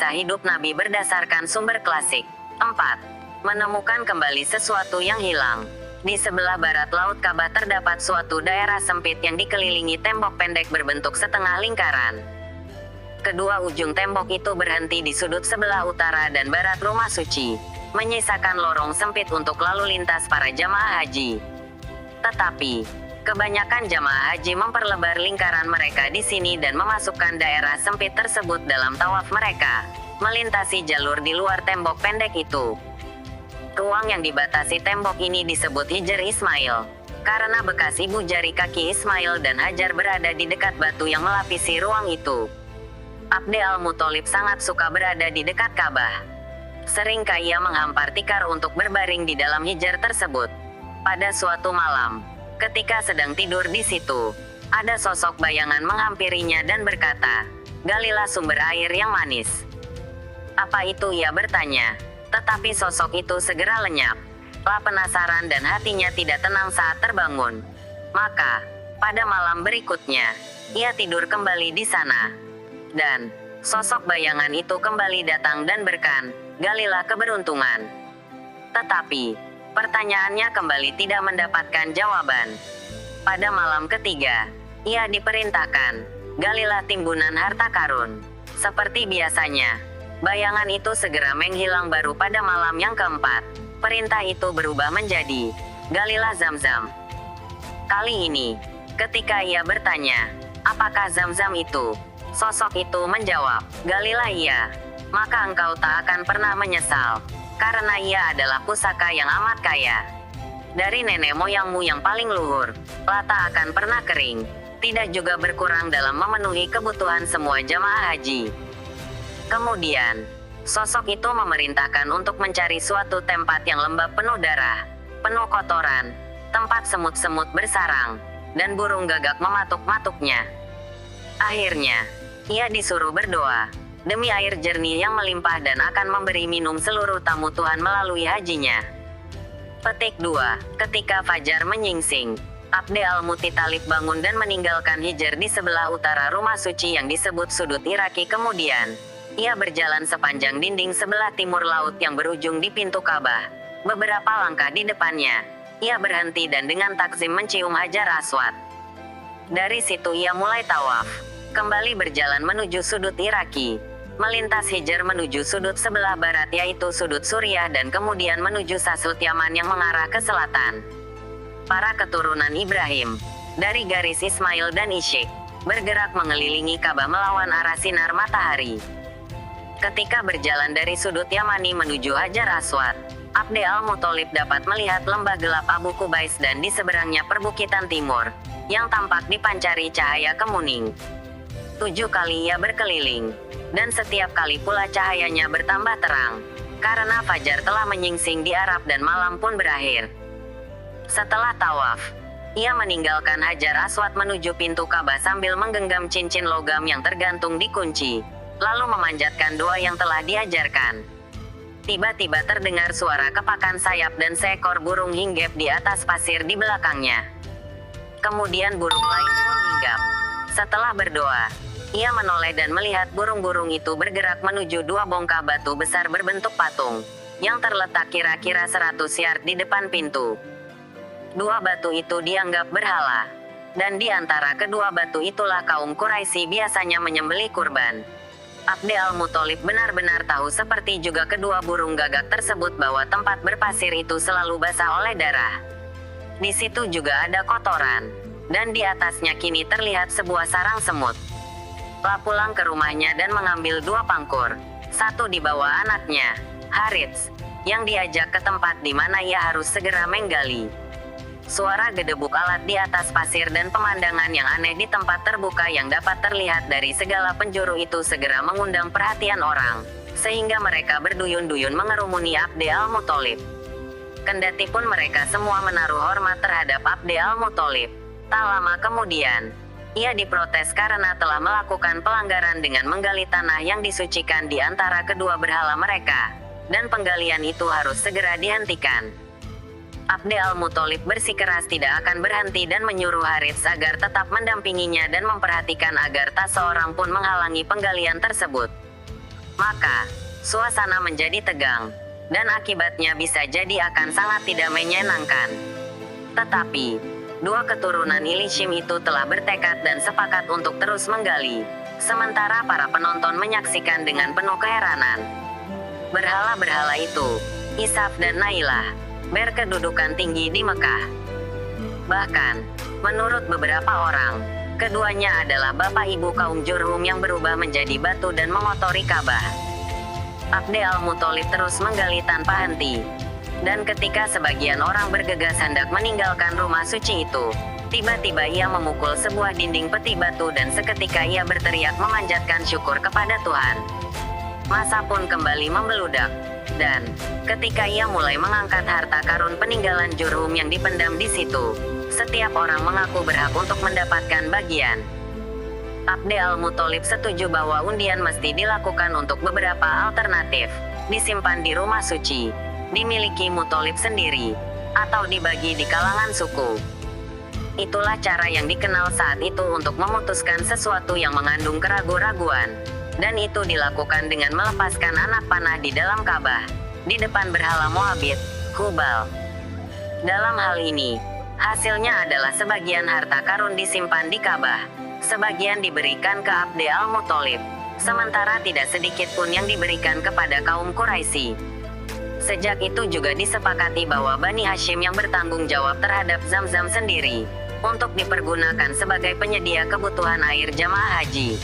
kisah hidup Nabi berdasarkan sumber klasik. 4. Menemukan kembali sesuatu yang hilang. Di sebelah barat Laut Ka'bah terdapat suatu daerah sempit yang dikelilingi tembok pendek berbentuk setengah lingkaran. Kedua ujung tembok itu berhenti di sudut sebelah utara dan barat rumah suci, menyisakan lorong sempit untuk lalu lintas para jamaah haji. Tetapi kebanyakan jamaah haji memperlebar lingkaran mereka di sini dan memasukkan daerah sempit tersebut dalam tawaf mereka, melintasi jalur di luar tembok pendek itu. Ruang yang dibatasi tembok ini disebut Hijr Ismail, karena bekas ibu jari kaki Ismail dan Hajar berada di dekat batu yang melapisi ruang itu. Abd al-Muthalib sangat suka berada di dekat Ka'bah. Seringkali ia menghampar tikar untuk berbaring di dalam hijr tersebut. Pada suatu malam, ketika sedang tidur di situ, ada sosok bayangan menghampirinya dan berkata, "Galilah sumber air yang manis." "Apa itu?" ia bertanya. Tetapi sosok itu segera lenyap. Lah penasaran dan hatinya tidak tenang saat terbangun. Maka, pada malam berikutnya, ia tidur kembali di sana. Dan, sosok bayangan itu kembali datang dan berkan, "Galilah keberuntungan." Tetapi, pertanyaannya kembali tidak mendapatkan jawaban. Pada malam ketiga, ia diperintahkan, "Galilah timbunan harta karun." Seperti biasanya, bayangan itu segera menghilang. Baru pada malam yang keempat, perintah itu berubah menjadi, "Galilah Zam-Zam." Kali ini, ketika ia bertanya, "Apakah Zam-Zam itu?" sosok itu menjawab, "Galilah ia. Maka engkau tak akan pernah menyesal. Karena ia adalah pusaka yang amat kaya. Dari nenek moyangmu yang paling luhur, lah tak akan pernah kering, tidak juga berkurang dalam memenuhi kebutuhan semua jamaah haji." Kemudian, sosok itu memerintahkan untuk mencari suatu tempat yang lembab penuh darah, penuh kotoran, tempat semut-semut bersarang, dan burung gagak mematuk-matuknya. Akhirnya, ia disuruh berdoa, demi air jernih yang melimpah dan akan memberi minum seluruh tamu Tuhan melalui hajinya. Petik 2. Ketika fajar menyingsing, Abd al-Muthalib bangun dan meninggalkan hijr di sebelah utara rumah suci yang disebut sudut Iraki. Kemudian, ia berjalan sepanjang dinding sebelah timur laut yang berujung di pintu Ka'bah. Beberapa langkah di depannya, ia berhenti dan dengan takzim mencium Hajar Aswad. Dari situ ia mulai tawaf, kembali berjalan menuju sudut Iraki, melintas hijr menuju sudut sebelah barat yaitu sudut Suriah dan kemudian menuju Sasut Yaman yang mengarah ke selatan. Para keturunan Ibrahim, dari garis Ismail dan Ishak, bergerak mengelilingi Ka'bah melawan arah sinar matahari. Ketika berjalan dari sudut Yamani menuju Hajar Aswad, Abd al-Muthalib dapat melihat lembah gelap Abu Kubais dan di seberangnya perbukitan timur, yang tampak dipancari cahaya kemuning. 7 kali ia berkeliling, dan setiap kali pula cahayanya bertambah terang, karena fajar telah menyingsing di Arab dan malam pun berakhir. Setelah tawaf, ia meninggalkan Hajar Aswad menuju pintu Ka'bah sambil menggenggam cincin logam yang tergantung di kunci, lalu memanjatkan doa yang telah diajarkan. Tiba-tiba terdengar suara kepakan sayap dan seekor burung hinggap di atas pasir di belakangnya. Kemudian burung lain pun hinggap. Setelah berdoa, ia menoleh dan melihat burung-burung itu bergerak menuju 2 bongkah batu besar berbentuk patung, yang terletak kira-kira 100 yard di depan pintu. 2 batu itu dianggap berhala, dan di antara kedua batu itulah kaum Quraisy biasanya menyembelih kurban. Abd al-Muthalib benar-benar tahu, seperti juga kedua burung gagak tersebut, bahwa tempat berpasir itu selalu basah oleh darah. Di situ juga ada kotoran, dan di atasnya kini terlihat sebuah sarang semut. Lah pulang ke rumahnya dan mengambil 2 pangkur, satu dibawa anaknya, Harits, yang diajak ke tempat di mana ia harus segera menggali. Suara gedebuk alat di atas pasir dan pemandangan yang aneh di tempat terbuka yang dapat terlihat dari segala penjuru itu segera mengundang perhatian orang, sehingga mereka berduyun-duyun mengerumuni Abd al-Muthalib. Kendati pun mereka semua menaruh hormat terhadap Abd al-Muthalib, tak lama kemudian, ia diprotes karena telah melakukan pelanggaran dengan menggali tanah yang disucikan di antara kedua berhala mereka, dan penggalian itu harus segera dihentikan. Abd al-Muthalib bersikeras tidak akan berhenti dan menyuruh Harits agar tetap mendampinginya dan memperhatikan agar tak seorang pun menghalangi penggalian tersebut. Maka, suasana menjadi tegang, dan akibatnya bisa jadi akan sangat tidak menyenangkan. Tetapi, dua keturunan Ilishim itu telah bertekad dan sepakat untuk terus menggali, sementara para penonton menyaksikan dengan penuh keheranan. Berhala-berhala itu, Isaf dan Nailah, berkedudukan tinggi di Mekah. Bahkan, menurut beberapa orang, keduanya adalah bapak ibu kaum Jurhum yang berubah menjadi batu dan mengotori Ka'bah. Abd al-Muthalib terus menggali tanpa henti. Dan ketika sebagian orang bergegas hendak meninggalkan rumah suci itu, tiba-tiba ia memukul sebuah dinding peti batu dan seketika ia berteriak memanjatkan syukur kepada Tuhan. Masa pun kembali membeludak. Dan, ketika ia mulai mengangkat harta karun peninggalan Jurhum yang dipendam di situ, setiap orang mengaku berhak untuk mendapatkan bagian. Abd al-Muthalib setuju bahwa undian mesti dilakukan untuk beberapa alternatif, disimpan di rumah suci, dimiliki Muthalib sendiri, atau dibagi di kalangan suku. Itulah cara yang dikenal saat itu untuk memutuskan sesuatu yang mengandung keraguan-raguan, dan itu dilakukan dengan melepaskan anak panah di dalam Ka'bah, di depan berhala Moabit, Hubal. Dalam hal ini, hasilnya adalah sebagian harta karun disimpan di Ka'bah, sebagian diberikan ke Abd al-Muthalib, sementara tidak sedikit pun yang diberikan kepada kaum Quraisy. Sejak itu juga disepakati bahwa Bani Hashim yang bertanggung jawab terhadap Zamzam sendiri, untuk dipergunakan sebagai penyedia kebutuhan air jamaah haji.